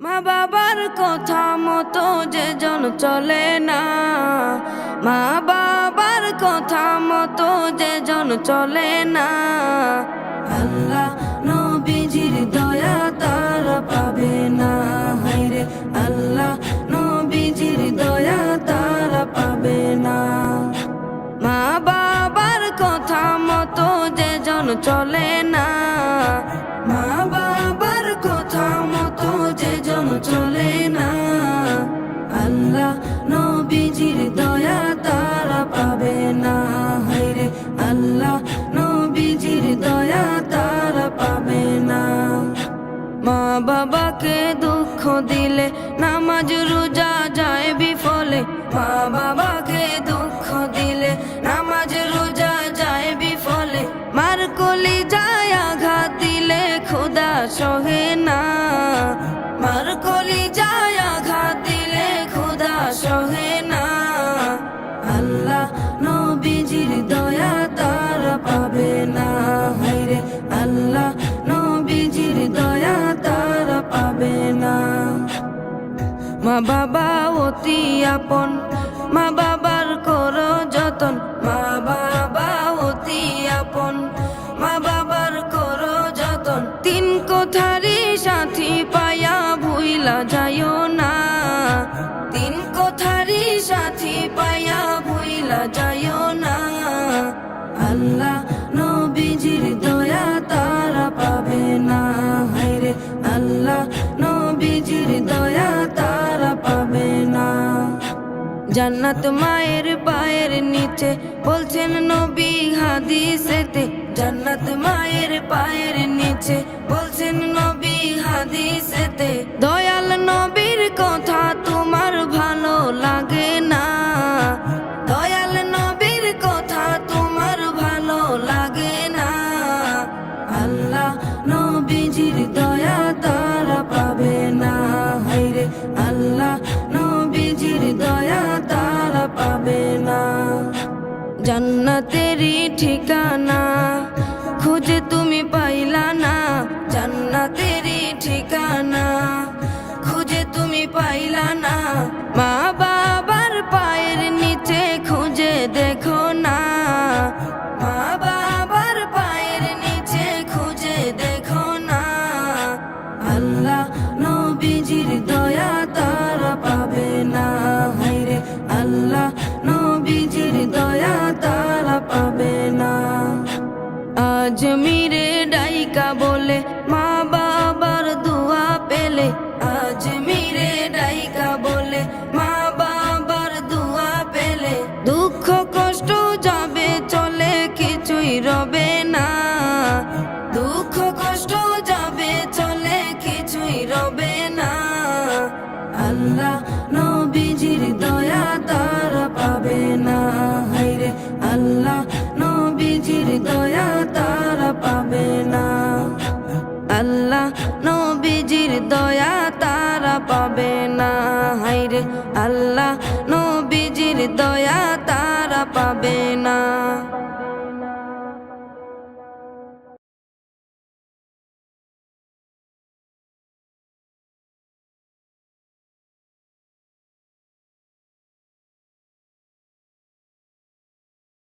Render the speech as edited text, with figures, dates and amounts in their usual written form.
মা বাবার কথা মতো যে জন চলে না, মা বাবার কথা মতো যে জন চলে না, আল্লাহ নবীজির দয়া তারা পাবে না। হায়রে আল্লাহ নবীজির দয়া তারা পাবে না। মা বাবার কথা মতো যে জন চলে না, মা বাবার কথা মতো যে জন চলে না, আল্লাহ নবীজির দয়া তারা পাবে না। হায়রে আল্লাহ নবীজির দয়া তারা পাবে না। মা বাবাকে দুঃখ দিলে নামাজ রোজা যায় বিফলে, মা বাবাকে দুঃখ দিলে নামাজ রোজা যায় বিফলে, মার কলি যায় আঘাত দিলে খোদা সহে না, মার কলি যায় আঘাত দিলে খোদা সহে না, আল্লাহ নবীজির দয়া তারা পাবে না। হায়রে আল্লাহ নবীজির দয়া তারা পাবে না। মা বাবা অতি আপন, মা বাবার করো যতন, মা বাবা অতি আপন, মা বাবার করো যতন, তিন কথারি সাথী পায়া ভুইলা যাইও না, তিন কথারি সাথী পায়া ভুইলা যাইও না, আল্লাহ নবীজির দয়া তারা পাবে না। হায়রে আল্লাহ নবীজির দয়া তারা পাবে না। জান্নাত মায়ের পায়ের নিচে বলছেন নবী হাদিসেতে, জান্নাত মায়ের পায়ের নিচে বলছেন নবী হাদিসেতে, দয়াল নবীর কথা তোমার ভালো লাগে না, দয়াল নবীর কথা তোমার ভালো লাগে না, আল্লাহ নবীজির দয়া তারা পাবে না। হায়রে আল্লাহ নবীজির দয়া তারা পাবে না। জান্নাতেরই ঠিকানা খুঁজে তুমি পাইলা না, জান্নাতেরই ঠিকানা খুঁজে তুমি পাইলা না, মা বাবার পায়ের নিচে খুঁজে দেখো না, মা বাবার পায়ের নিচে খুঁজে দেখো না, আল্লাহ নবীজির দয়া তারা পাবে না। হায়রে আল্লাহ নবীজির দয়া তারা পাবে না। আজমিরে ডাইকা বলে মা বাবার দোয়া পেলে, আজমিরে ডাইকা বলে মা বাবার দোয়া পেলে, দুঃখ কষ্ট যাবে চলে কিছুই রবে না, দুঃখ কষ্ট যাবে চলে কিছুই রবে না, আল্লাহ নবীজির দয়া তারা পাবে না। হায়রে আল্লাহ নবীজির দয়া